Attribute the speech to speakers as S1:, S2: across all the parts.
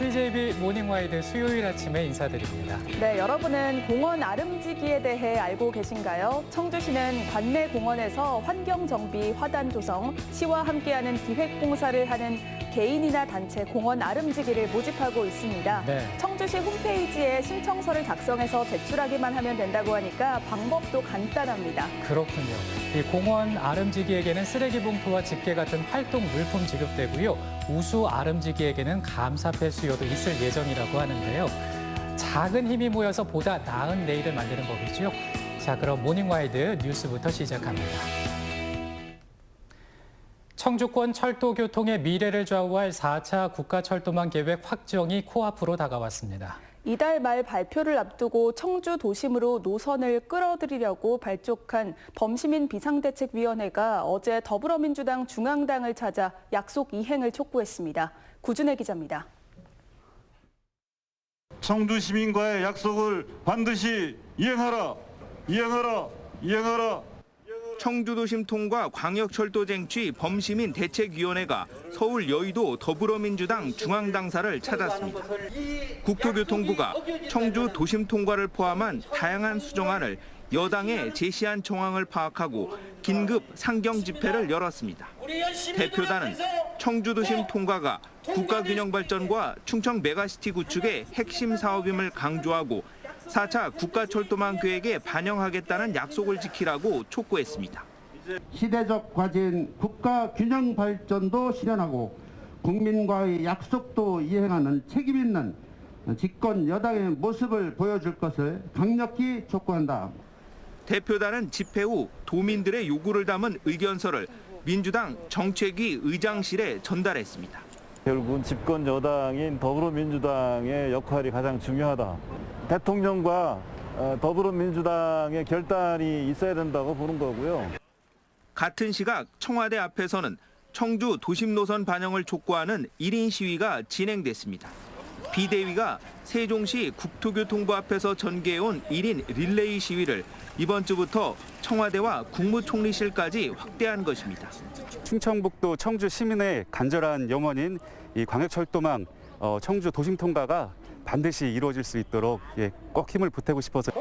S1: CJB 모닝와이드 수요일 아침에 인사드립니다.
S2: 네, 여러분은 공원 아름지기에 대해 알고 계신가요? 청주시는 관내 공원에서 환경정비, 화단 조성, 시와 함께하는 기획공사를 하는 개인이나 단체 공원 아름지기를 모집하고 있습니다.
S1: 네.
S2: 청주시 홈페이지에 신청서를 작성해서 제출하기만 하면 된다고 하니까 방법도 간단합니다.
S1: 그렇군요. 이 공원 아름지기에게는 쓰레기 봉투와 집게 같은 활동 물품 지급되고요. 우수 아름지기에게는 감사패 수여도 있을 예정이라고 하는데요. 작은 힘이 모여서 보다 나은 내일을 만드는 법이죠. 자, 그럼 모닝와이드 뉴스부터 시작합니다. 청주권 철도교통의 미래를 좌우할 4차 국가철도망 계획 확정이 코앞으로 다가왔습니다.
S2: 이달 말 발표를 앞두고 청주 도심으로 노선을 끌어들이려고 발족한 범시민 비상대책위원회가 어제 더불어민주당 중앙당을 찾아 약속 이행을 촉구했습니다. 구준혜 기자입니다.
S3: 청주 시민과의 약속을 반드시 이행하라, 이행하라, 이행하라.
S4: 청주도심 통과 광역철도 쟁취 범시민 대책위원회가 서울 여의도 더불어민주당 중앙당사를 찾았습니다. 국토교통부가 청주 도심 통과를 포함한 다양한 수정안을 여당에 제시한 정황을 파악하고 긴급 상경 집회를 열었습니다. 대표단은 청주도심 통과가 국가균형발전과 충청 메가시티 구축의 핵심 사업임을 강조하고 4차 국가철도망 계획에 반영하겠다는 약속을 지키라고 촉구했습니다.
S5: 시대적 과제인 국가 균형 발전도 실현하고 국민과의 약속도 이행하는 책임 있는 집권 여당의 모습을 보여줄 것을 강력히 촉구한다.
S4: 대표단은 집회 후 도민들의 요구를 담은 의견서를 민주당 정책위 의장실에 전달했습니다.
S6: 결국은 집권 여당인 더불어민주당의 역할이 가장 중요하다. 대통령과 더불어민주당의 결단이 있어야 된다고 보는 거고요.
S4: 같은 시각 청와대 앞에서는 청주 도심 노선 반영을 촉구하는 1인 시위가 진행됐습니다. 비대위가 세종시 국토교통부 앞에서 전개해온 1인 릴레이 시위를 이번 주부터 청와대와 국무총리실까지 확대한 것입니다.
S7: 충청북도 청주 시민의 간절한 염원인 이 광역철도망 청주 도심 통과가 반드시 이루어질 수 있도록 꼭 힘을 보태고 싶어서.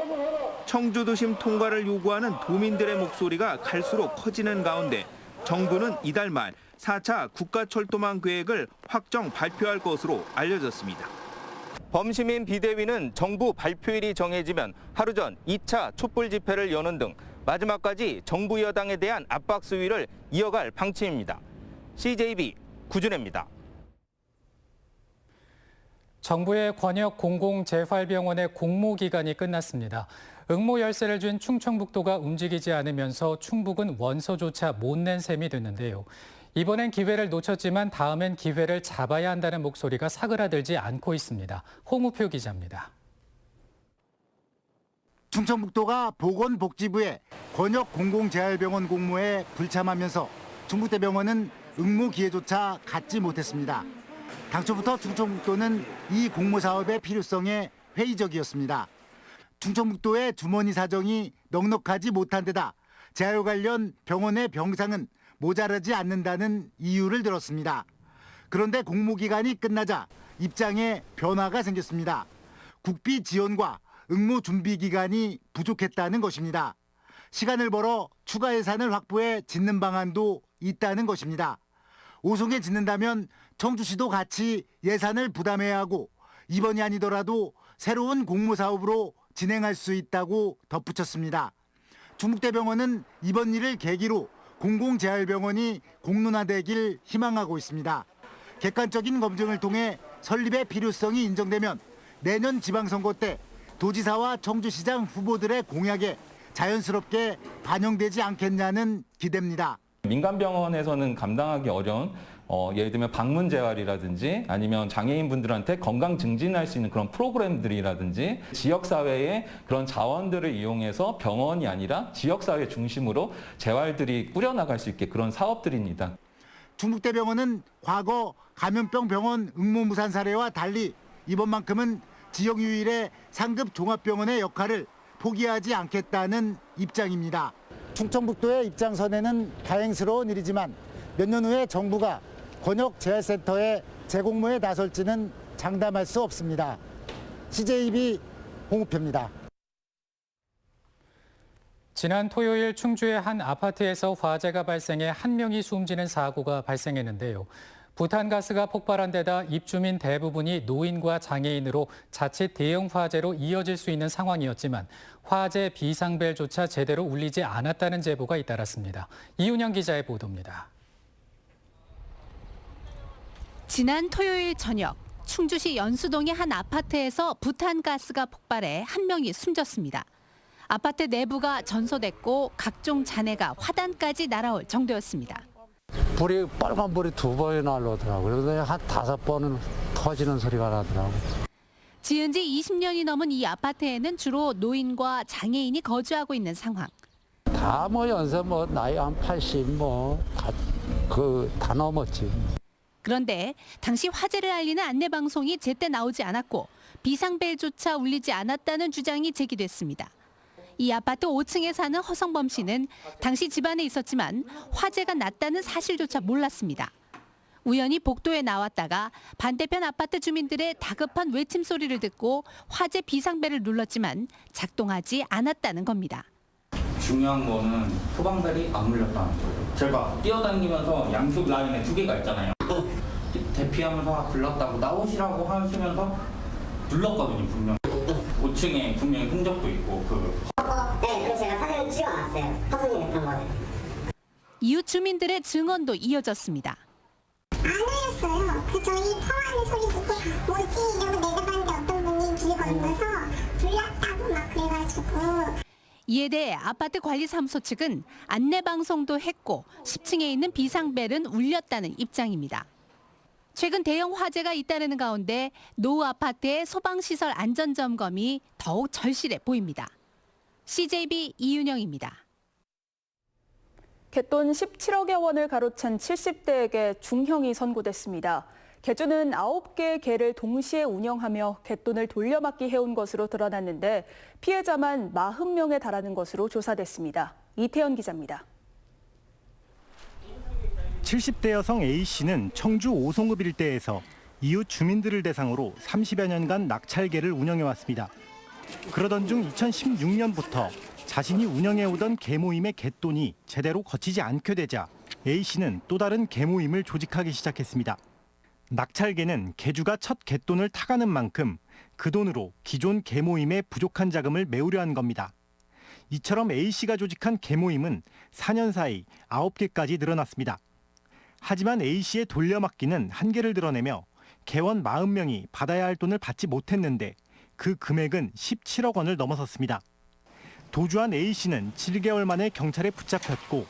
S4: 청주 도심 통과를 요구하는 도민들의 목소리가 갈수록 커지는 가운데 정부는 이달 말 4차 국가철도망 계획을 확정 발표할 것으로 알려졌습니다. 범시민 비대위는 정부 발표일이 정해지면 하루 전 2차 촛불 집회를 여는 등 마지막까지 정부 여당에 대한 압박 수위를 이어갈 방침입니다. CJB 구준혜입니다.
S1: 정부의 권역 공공재활병원의 공모기간이 끝났습니다. 응모 열쇠를 준 충청북도가 움직이지 않으면서 충북은 원서조차 못 낸 셈이 됐는데요. 이번엔 기회를 놓쳤지만 다음엔 기회를 잡아야 한다는 목소리가 사그라들지 않고 있습니다. 홍우표 기자입니다.
S8: 충청북도가 보건복지부의 권역 공공재활병원 공모에 불참하면서 충북대병원은 응모 기회조차 갖지 못했습니다. 당초부터 충청북도는 이 공모 사업의 필요성에 회의적이었습니다. 충청북도의 주머니 사정이 넉넉하지 못한 데다 재활 관련 병원의 병상은 모자라지 않는다는 이유를 들었습니다. 그런데 공모 기간이 끝나자 입장에 변화가 생겼습니다. 국비 지원과 응모 준비 기간이 부족했다는 것입니다. 시간을 벌어 추가 예산을 확보해 짓는 방안도 있다는 것입니다. 오송에 짓는다면 청주시도 같이 예산을 부담해야 하고 이번이 아니더라도 새로운 공모 사업으로 진행할 수 있다고 덧붙였습니다. 충북대병원은 이번 일을 계기로 공공재활병원이 공론화되길 희망하고 있습니다. 객관적인 검증을 통해 설립의 필요성이 인정되면 내년 지방선거 때 도지사와 청주시장 후보들의 공약에 자연스럽게 반영되지 않겠냐는 기대입니다.
S9: 민간병원에서는 감당하기 어려운 예를 들면 방문 재활이라든지 아니면 장애인분들한테 건강 증진할 수 있는 그런 프로그램들이라든지 지역사회의 그런 자원들을 이용해서 병원이 아니라 지역사회 중심으로 재활들이 꾸려나갈 수 있게 그런 사업들입니다.
S8: 충북대병원은 과거 감염병 병원 응모무산 사례와 달리 이번만큼은 지역 유일의 상급 종합병원의 역할을 포기하지 않겠다는 입장입니다. 충청북도의 입장선에는 다행스러운 일이지만 몇 년 후에 정부가 권역재활센터의 재공모에 나설지는 장담할 수 없습니다. CJB 홍우표입니다.
S1: 지난 토요일 충주의 한 아파트에서 화재가 발생해 한 명이 숨지는 사고가 발생했는데요. 부탄가스가 폭발한 데다 입주민 대부분이 노인과 장애인으로 자칫 대형 화재로 이어질 수 있는 상황이었지만 화재 비상벨조차 제대로 울리지 않았다는 제보가 잇따랐습니다. 이윤영 기자의 보도입니다.
S10: 지난 토요일 저녁 충주시 연수동의 한 아파트에서 부탄가스가 폭발해 한 명이 숨졌습니다. 아파트 내부가 전소됐고 각종 잔해가 화단까지 날아올 정도였습니다.
S11: 불이 빨간 불이 2번이 날라오더라고요. 그래서 한 5번은 터지는 소리가 나더라고요.
S10: 지은 지 20년이 넘은 이 아파트에는 주로 노인과 장애인이 거주하고 있는 상황.
S11: 다 연세 나이 한 80 다 넘었지.
S10: 그런데 당시 화재를 알리는 안내방송이 제때 나오지 않았고 비상벨조차 울리지 않았다는 주장이 제기됐습니다. 이 아파트 5층에 사는 허성범 씨는 당시 집안에 있었지만 화재가 났다는 사실조차 몰랐습니다. 우연히 복도에 나왔다가 반대편 아파트 주민들의 다급한 외침 소리를 듣고 화재 비상벨을 눌렀지만 작동하지 않았다는 겁니다.
S12: 중요한 거는 소방벨이 안 울렸다는 거예요. 제가 뛰어다니면서 양쪽 라인에 2개가 있잖아요. 대피하면서 불렀다고 나오시라고 하시면서 눌렀거든요, 분명. 5층에 분명히 흔적도 있고
S13: 네, 그래서 제가 사진을 찍어놨어요. 화순이 했던 거예요.
S10: 이웃 주민들의 증언도 이어졌습니다.
S13: 안 울렸어요. 저희 파워하는 소리 듣고 뭐지 이러고 내려봤는데 어떤 분이 길 건너서 불렀다고 막 그래가지고.
S10: 이에 대해 아파트 관리사무소 측은 안내방송도 했고 10층에 있는 비상벨은 울렸다는 입장입니다. 최근 대형 화재가 잇따르는 가운데 노후 아파트의 소방시설 안전점검이 더욱 절실해 보입니다. CJB 이윤영입니다.
S2: 갯돈 17억여 원을 가로챈 70대에게 중형이 선고됐습니다. 개주는 9개의 개를 동시에 운영하며 갯돈을 돌려막기 해온 것으로 드러났는데 피해자만 40명에 달하는 것으로 조사됐습니다. 이태현 기자입니다.
S14: 70대 여성 A씨는 청주 오송읍 일대에서 이웃 주민들을 대상으로 30여 년간 낙찰개를 운영해왔습니다. 그러던 중 2016년부터 자신이 운영해오던 개모임의 갯돈이 제대로 거치지 않게 되자 A씨는 또 다른 개모임을 조직하기 시작했습니다. 낙찰개는 개주가 첫 갯돈을 타가는 만큼 그 돈으로 기존 개모임의 부족한 자금을 메우려 한 겁니다. 이처럼 A씨가 조직한 개모임은 4년 사이 9개까지 늘어났습니다. 하지만 A씨의 돌려막기는 한계를 드러내며 개원 40명이 받아야 할 돈을 받지 못했는데 그 금액은 17억 원을 넘어섰습니다. 도주한 A씨는 7개월 만에 경찰에 붙잡혔고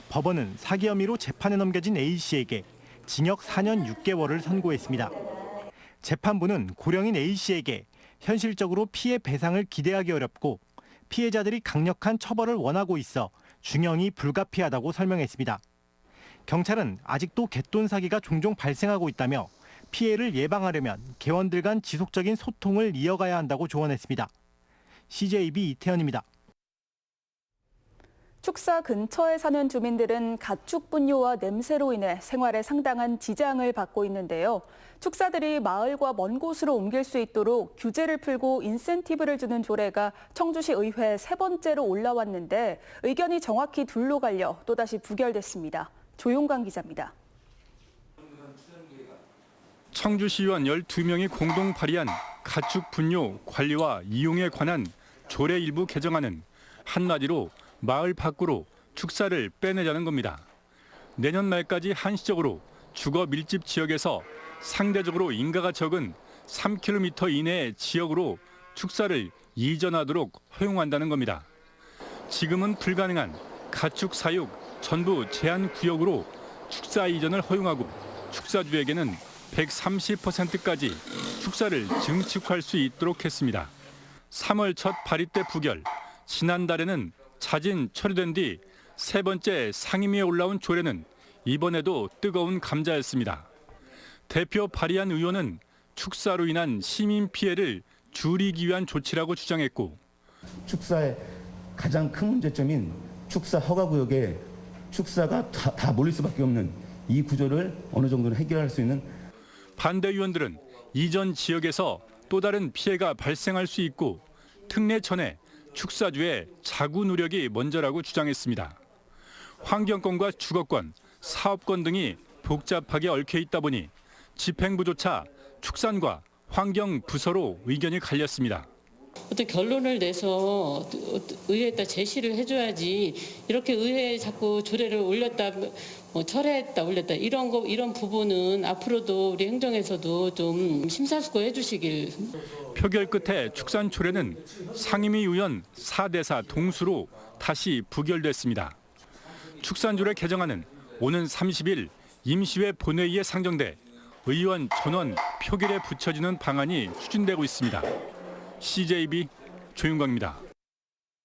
S14: 법원은 사기 혐의로 재판에 넘겨진 A씨에게 징역 4년 6개월을 선고했습니다. 재판부는 고령인 A씨에게 현실적으로 피해 배상을 기대하기 어렵고 피해자들이 강력한 처벌을 원하고 있어 중형이 불가피하다고 설명했습니다. 경찰은 아직도 갯돈 사기가 종종 발생하고 있다며 피해를 예방하려면 개원들 간 지속적인 소통을 이어가야 한다고 조언했습니다. CJB 이태현입니다.
S2: 축사 근처에 사는 주민들은 가축 분뇨와 냄새로 인해 생활에 상당한 지장을 받고 있는데요. 축사들이 마을과 먼 곳으로 옮길 수 있도록 규제를 풀고 인센티브를 주는 조례가 청주시 의회에 3번째로 올라왔는데 의견이 정확히 둘로 갈려 또다시 부결됐습니다. 조용강 기자입니다.
S15: 청주시의원 12명이 공동 발의한 가축 분뇨 관리와 이용에 관한 조례 일부 개정안은 한마디로 마을 밖으로 축사를 빼내자는 겁니다. 내년 말까지 한시적으로 주거 밀집 지역에서 상대적으로 인가가 적은 3km 이내의 지역으로 축사를 이전하도록 허용한다는 겁니다. 지금은 불가능한 가축 사육 전부 제한 구역으로 축사 이전을 허용하고 축사주에게는 130%까지 축사를 증축할 수 있도록 했습니다. 3월 첫 발의 때 부결, 지난달에는 자진 처리된 뒤 3번째 상임위에 올라온 조례는 이번에도 뜨거운 감자였습니다. 대표 발의한 의원은 축사로 인한 시민 피해를 줄이기 위한 조치라고 주장했고
S16: 축사의 가장 큰 문제점인 축사 허가구역에 축사가 다 몰릴 수밖에 없는 이 구조를 어느 정도는 해결할 수 있는
S15: 반대 의원들은 이전 지역에서 또 다른 피해가 발생할 수 있고 특례 전에 축사주의 자구 누력이 먼저라고 주장했습니다. 환경권과 주거권, 사업권 등이 복잡하게 얽혀 있다 보니 집행부조차 축산과 환경부서로 의견이 갈렸습니다.
S17: 어떤 결론을 내서 의회에다 제시를 해줘야지 이렇게 의회에 자꾸 조례를 올렸다 철회했다 올렸다 이런 부분은 앞으로도 우리 행정에서도 좀 심사숙고해 주시길.
S15: 표결 끝에 축산 조례는 상임위 의원 4대4 동수로 다시 부결됐습니다. 축산조례 개정안은 오는 30일 임시회 본회의에 상정돼 의원 전원 표결에 붙여지는 방안이 추진되고 있습니다. CJB 조윤광입니다.